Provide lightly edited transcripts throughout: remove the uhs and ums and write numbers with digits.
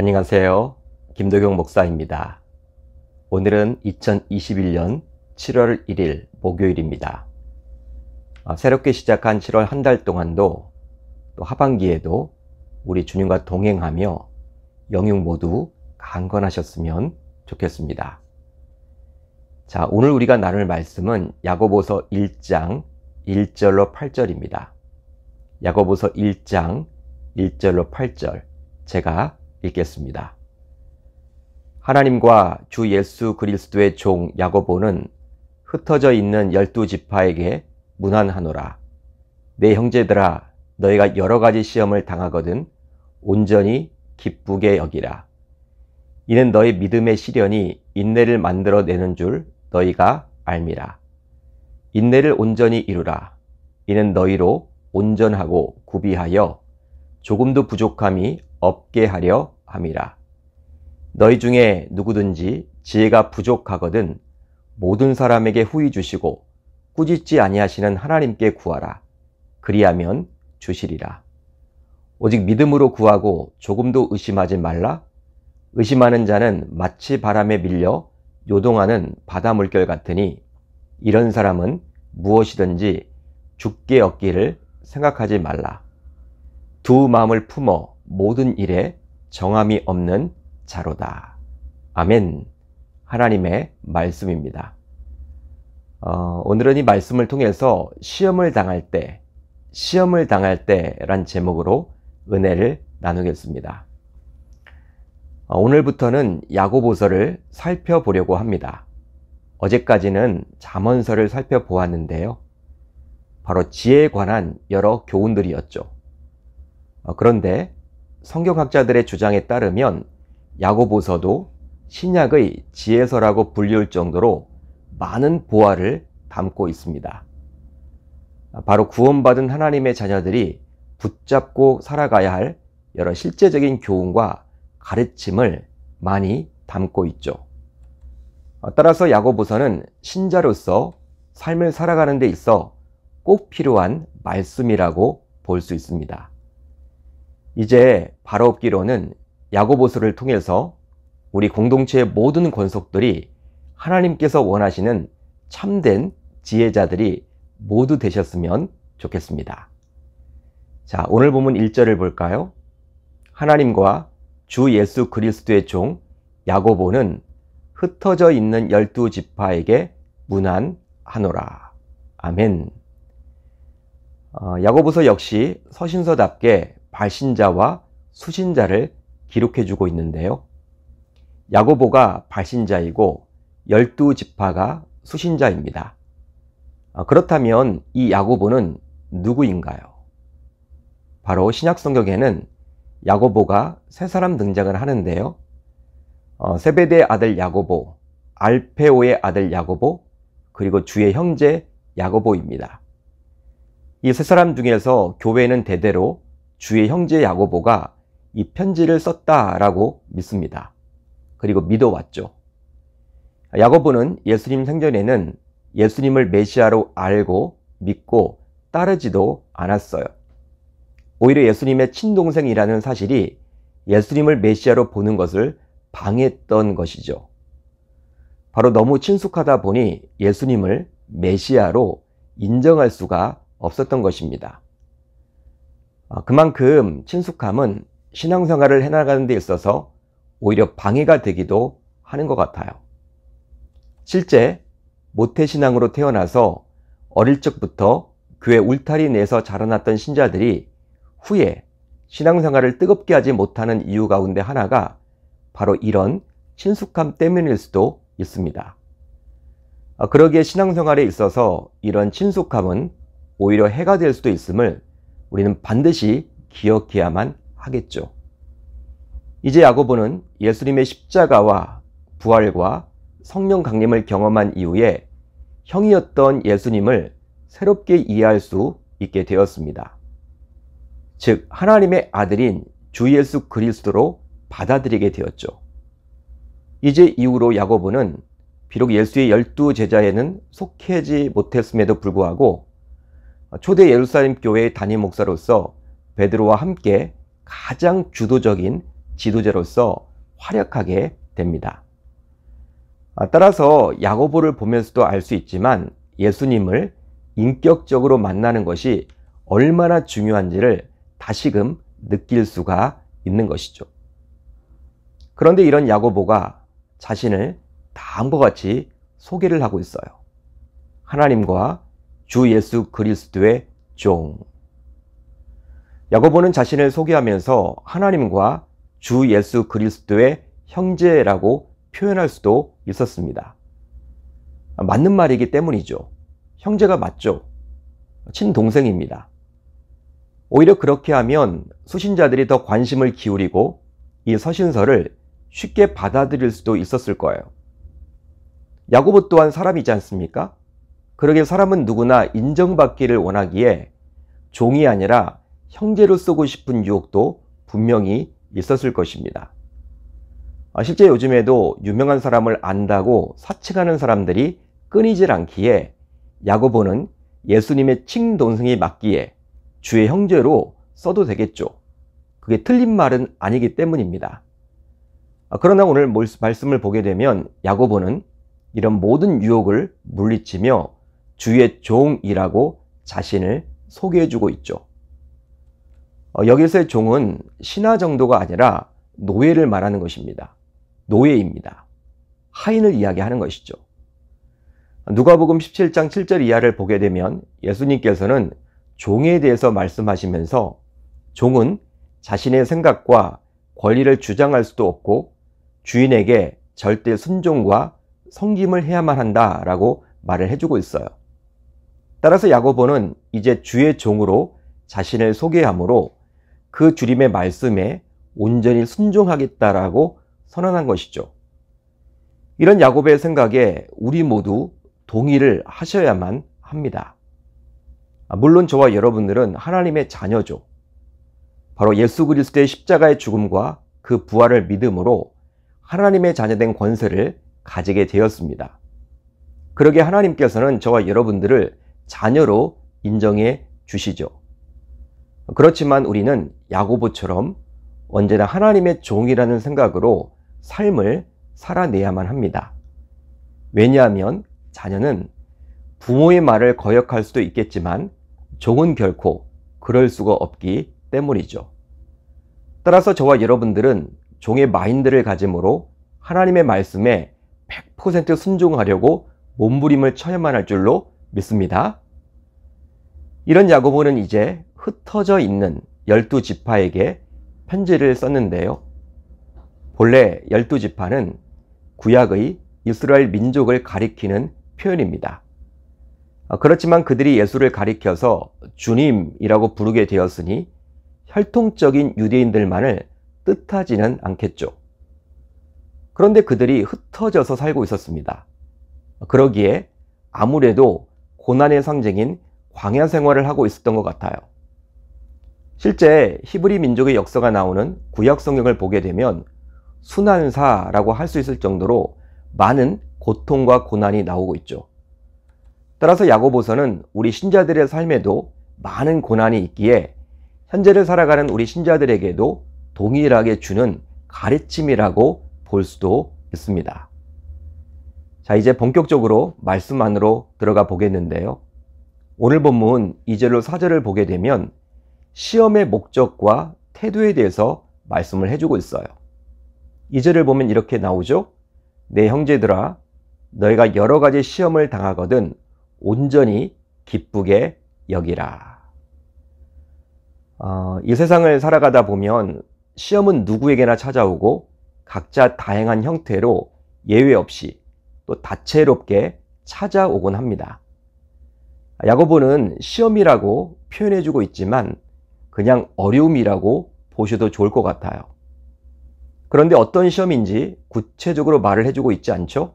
안녕하세요. 김도경 목사입니다. 오늘은 2021년 7월 1일 목요일입니다. 새롭게 시작한 7월 한 달 동안도 또 하반기에도 우리 주님과 동행하며 영육 모두 강건하셨으면 좋겠습니다. 자, 오늘 우리가 나눌 말씀은 야고보서 1장 1절로 8절입니다. 야고보서 1장 1절로 8절 제가 읽겠습니다. 하나님과 주 예수 그리스도의 종 야고보는 흩어져 있는 12지파에게 문안하노라. 내 형제들아, 너희가 여러 가지 시험을 당하거든 온전히 기쁘게 여기라. 이는 너희 믿음의 시련이 인내를 만들어내는 줄 너희가 알미라. 인내를 온전히 이루라. 이는 너희로 온전하고 구비하여 조금도 부족함이 없게 하려 함이라. 너희 중에 누구든지 지혜가 부족하거든 모든 사람에게 후히 주시고 꾸짖지 아니하시는 하나님께 구하라. 그리하면 주시리라. 오직 믿음으로 구하고 조금도 의심하지 말라. 의심하는 자는 마치 바람에 밀려 요동하는 바다 물결 같으니 이런 사람은 무엇이든지 죽게 얻기를 생각하지 말라. 두 마음을 품어 모든 일에 정함이 없는 자로다. 아멘. 하나님의 말씀입니다. 오늘은 이 말씀을 통해서 시험을 당할 때란 제목으로 은혜를 나누겠습니다. 오늘부터는 야고보서를 살펴보려고 합니다. 어제까지는 잠언서를 살펴보았는데요. 바로 지혜에 관한 여러 교훈들이었죠. 그런데 성경학자들의 주장에 따르면 야고보서도 신약의 지혜서라고 불리울 정도로 많은 보화를 담고 있습니다. 바로 구원받은 하나님의 자녀들이 붙잡고 살아가야 할 여러 실제적인 교훈과 가르침을 많이 담고 있죠. 따라서 야고보서는 신자로서 삶을 살아가는 데 있어 꼭 필요한 말씀이라고 볼 수 있습니다. 이제 바로 없기로는 야고보서를 통해서 우리 공동체의 모든 권속들이 하나님께서 원하시는 참된 지혜자들이 모두 되셨으면 좋겠습니다. 자, 오늘 본문 1절을 볼까요? 하나님과 주 예수 그리스도의 종 야고보는 흩어져 있는 12지파에게 문안하노라. 아멘. 야고보서 역시 서신서답게 발신자와 수신자를 기록해주고 있는데요. 야고보가 발신자이고 12지파가 수신자입니다. 그렇다면 이 야고보는 누구인가요? 바로 신약성경에는 야고보가 세 사람 등장을 하는데요. 세베대의 아들 야고보, 알페오의 아들 야고보, 그리고 주의 형제 야고보입니다. 이 세 사람 중에서 교회는 대대로 주의 형제 야고보가 이 편지를 썼다라고 믿습니다. 그리고 믿어왔죠. 야고보는 예수님 생전에는 예수님을 메시아로 알고 믿고 따르지도 않았어요. 오히려 예수님의 친동생이라는 사실이 예수님을 메시아로 보는 것을 방해했던 것이죠. 바로 너무 친숙하다 보니 예수님을 메시아로 인정할 수가 없었던 것입니다. 그만큼 친숙함은 신앙생활을 해나가는 데 있어서 오히려 방해가 되기도 하는 것 같아요. 실제 모태신앙으로 태어나서 어릴 적부터 교회 울타리 내에서 자라났던 신자들이 후에 신앙생활을 뜨겁게 하지 못하는 이유 가운데 하나가 바로 이런 친숙함 때문일 수도 있습니다. 그러기에 신앙생활에 있어서 이런 친숙함은 오히려 해가 될 수도 있음을 우리는 반드시 기억해야만 하겠죠. 이제 야고보는 예수님의 십자가와 부활과 성령 강림을 경험한 이후에 형이었던 예수님을 새롭게 이해할 수 있게 되었습니다. 즉 하나님의 아들인 주 예수 그리스도로 받아들이게 되었죠. 이제 이후로 야고보는 비록 예수의 12제자에는 속하지 못했음에도 불구하고 초대 예루살렘 교회의 담임 목사로서 베드로와 함께 가장 주도적인 지도자로서 활약하게 됩니다. 따라서 야고보를 보면서도 알 수 있지만 예수님을 인격적으로 만나는 것이 얼마나 중요한지를 다시금 느낄 수가 있는 것이죠. 그런데 이런 야고보가 자신을 다음과 같이 소개를 하고 있어요. 하나님과 주 예수 그리스도의 종. 야고보는 자신을 소개하면서 하나님과 주 예수 그리스도의 형제라고 표현할 수도 있었습니다. 맞는 말이기 때문이죠. 형제가 맞죠. 친동생입니다. 오히려 그렇게 하면 수신자들이 더 관심을 기울이고 이 서신서를 쉽게 받아들일 수도 있었을 거예요. 야고보 또한 사람이지 않습니까? 그러게 사람은 누구나 인정받기를 원하기에 종이 아니라 형제로 쓰고 싶은 유혹도 분명히 있었을 것입니다. 실제 요즘에도 유명한 사람을 안다고 사칭하는 사람들이 끊이질 않기에 야고보는 예수님의 친동생이 맞기에 주의 형제로 써도 되겠죠. 그게 틀린 말은 아니기 때문입니다. 그러나 오늘 말씀을 보게 되면 야고보는 이런 모든 유혹을 물리치며 주의 종이라고 자신을 소개해주고 있죠. 여기서의 종은 신하 정도가 아니라 노예를 말하는 것입니다. 노예입니다. 하인을 이야기하는 것이죠. 누가복음 17장 7절 이하를 보게 되면 예수님께서는 종에 대해서 말씀하시면서 종은 자신의 생각과 권리를 주장할 수도 없고 주인에게 절대 순종과 섬김을 해야만 한다라고 말을 해주고 있어요. 따라서 야고보는 이제 주의 종으로 자신을 소개하므로 그 주님의 말씀에 온전히 순종하겠다라고 선언한 것이죠. 이런 야고보의 생각에 우리 모두 동의를 하셔야만 합니다. 물론 저와 여러분들은 하나님의 자녀죠. 바로 예수 그리스도의 십자가의 죽음과 그 부활을 믿음으로 하나님의 자녀된 권세를 가지게 되었습니다. 그러게 하나님께서는 저와 여러분들을 자녀로 인정해 주시죠. 그렇지만 우리는 야고보처럼 언제나 하나님의 종이라는 생각으로 삶을 살아내야만 합니다. 왜냐하면 자녀는 부모의 말을 거역할 수도 있겠지만 종은 결코 그럴 수가 없기 때문이죠. 따라서 저와 여러분들은 종의 마인드를 가짐으로 하나님의 말씀에 100% 순종하려고 몸부림을 쳐야만 할 줄로 믿습니다. 이런 야고보는 이제 흩어져 있는 12지파에게 편지를 썼는데요. 본래 12지파는 구약의 이스라엘 민족을 가리키는 표현입니다. 그렇지만 그들이 예수를 가리켜서 주님이라고 부르게 되었으니 혈통적인 유대인들만을 뜻하지는 않겠죠. 그런데 그들이 흩어져서 살고 있었습니다. 그러기에 아무래도 고난의 상징인 광야 생활을 하고 있었던 것 같아요. 실제 히브리 민족의 역사가 나오는 구약 성경을 보게 되면 순환사라고 할 수 있을 정도로 많은 고통과 고난이 나오고 있죠. 따라서 야고보서는 우리 신자들의 삶에도 많은 고난이 있기에 현재를 살아가는 우리 신자들에게도 동일하게 주는 가르침이라고 볼 수도 있습니다. 자, 이제 본격적으로 말씀 안으로 들어가 보겠는데요. 오늘 본문 2절로 4절을 보게 되면 시험의 목적과 태도에 대해서 말씀을 해주고 있어요. 2절을 보면 이렇게 나오죠. 내 형제들아, 너희가 여러 가지 시험을 당하거든 온전히 기쁘게 여기라. 이 세상을 살아가다 보면 시험은 누구에게나 찾아오고 각자 다양한 형태로 예외 없이 또 다채롭게 찾아오곤 합니다. 야고보는 시험이라고 표현해주고 있지만 그냥 어려움이라고 보셔도 좋을 것 같아요. 그런데 어떤 시험인지 구체적으로 말을 해주고 있지 않죠?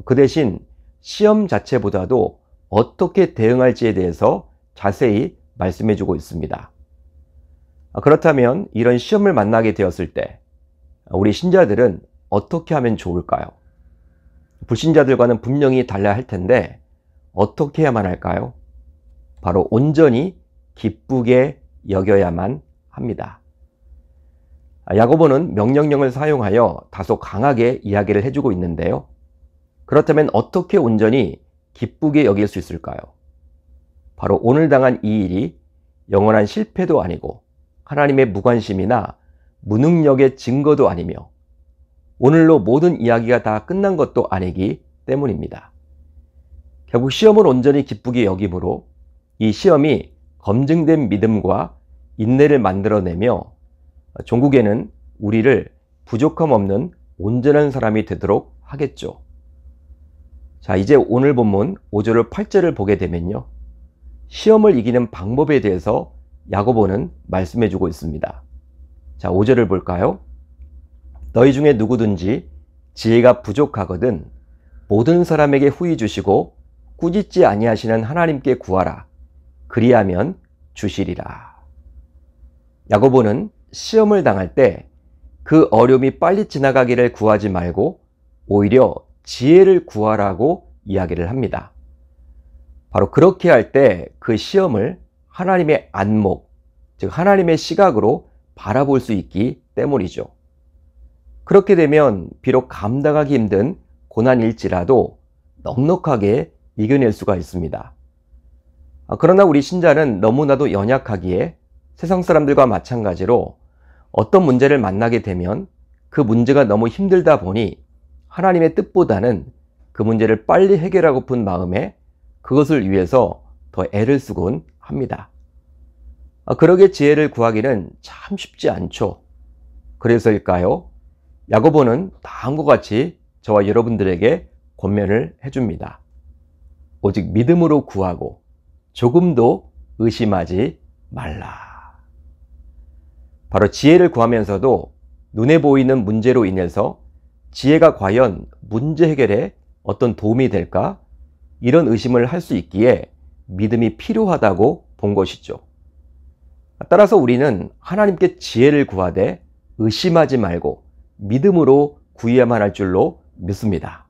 그 대신 시험 자체보다도 어떻게 대응할지에 대해서 자세히 말씀해주고 있습니다. 그렇다면 이런 시험을 만나게 되었을 때 우리 신자들은 어떻게 하면 좋을까요? 불신자들과는 분명히 달라야 할 텐데 어떻게 해야만 할까요? 바로 온전히 기쁘게 여겨야만 합니다. 야고보는 명령형을 사용하여 다소 강하게 이야기를 해주고 있는데요. 그렇다면 어떻게 온전히 기쁘게 여길 수 있을까요? 바로 오늘 당한 이 일이 영원한 실패도 아니고 하나님의 무관심이나 무능력의 증거도 아니며 오늘로 모든 이야기가 다 끝난 것도 아니기 때문입니다. 결국 시험을 온전히 기쁘게 여김으로 이 시험이 검증된 믿음과 인내를 만들어내며 종국에는 우리를 부족함 없는 온전한 사람이 되도록 하겠죠. 자, 이제 오늘 본문 5절을 8절을 보게 되면요. 시험을 이기는 방법에 대해서 야고보는 말씀해주고 있습니다. 자, 5절을 볼까요? 너희 중에 누구든지 지혜가 부족하거든 모든 사람에게 후히 주시고 꾸짖지 아니하시는 하나님께 구하라. 그리하면 주시리라. 야고보는 시험을 당할 때 그 어려움이 빨리 지나가기를 구하지 말고 오히려 지혜를 구하라고 이야기를 합니다. 바로 그렇게 할 때 그 시험을 하나님의 안목, 즉 하나님의 시각으로 바라볼 수 있기 때문이죠. 그렇게 되면 비록 감당하기 힘든 고난일지라도 넉넉하게 이겨낼 수가 있습니다. 그러나 우리 신자는 너무나도 연약하기에 세상 사람들과 마찬가지로 어떤 문제를 만나게 되면 그 문제가 너무 힘들다 보니 하나님의 뜻보다는 그 문제를 빨리 해결하고픈 마음에 그것을 위해서 더 애를 쓰곤 합니다. 그러게 지혜를 구하기는 참 쉽지 않죠. 그래서일까요? 야고보는 다음과 같이 저와 여러분들에게 권면을 해줍니다. 오직 믿음으로 구하고 조금도 의심하지 말라. 바로 지혜를 구하면서도 눈에 보이는 문제로 인해서 지혜가 과연 문제 해결에 어떤 도움이 될까? 이런 의심을 할 수 있기에 믿음이 필요하다고 본 것이죠. 따라서 우리는 하나님께 지혜를 구하되 의심하지 말고 믿음으로 구해야만 할 줄로 믿습니다.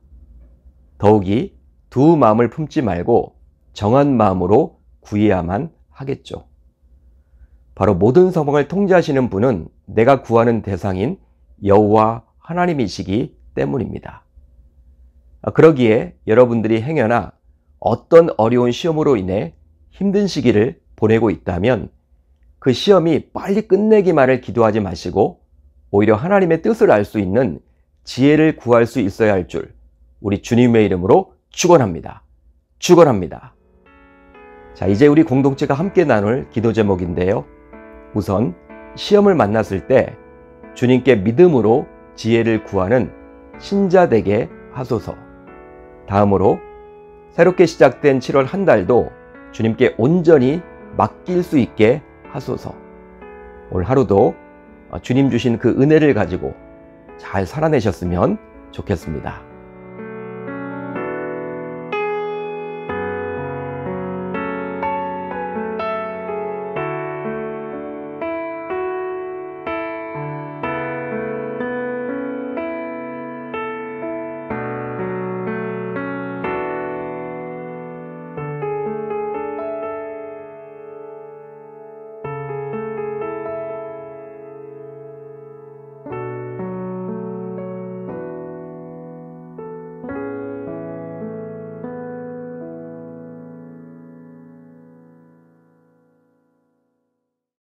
더욱이 두 마음을 품지 말고 정한 마음으로 구해야만 하겠죠. 바로 모든 상황을 통제하시는 분은 내가 구하는 대상인 여호와 하나님이시기 때문입니다. 그러기에 여러분들이 행여나 어떤 어려운 시험으로 인해 힘든 시기를 보내고 있다면 그 시험이 빨리 끝내기만을 기도하지 마시고 오히려 하나님의 뜻을 알 수 있는 지혜를 구할 수 있어야 할 줄 우리 주님의 이름으로 축원합니다. 축원합니다. 자, 이제 우리 공동체가 함께 나눌 기도 제목인데요. 우선 시험을 만났을 때 주님께 믿음으로 지혜를 구하는 신자 되게 하소서. 다음으로 새롭게 시작된 7월 한 달도 주님께 온전히 맡길 수 있게 하소서. 오늘 하루도 주님 주신 그 은혜를 가지고 잘 살아내셨으면 좋겠습니다.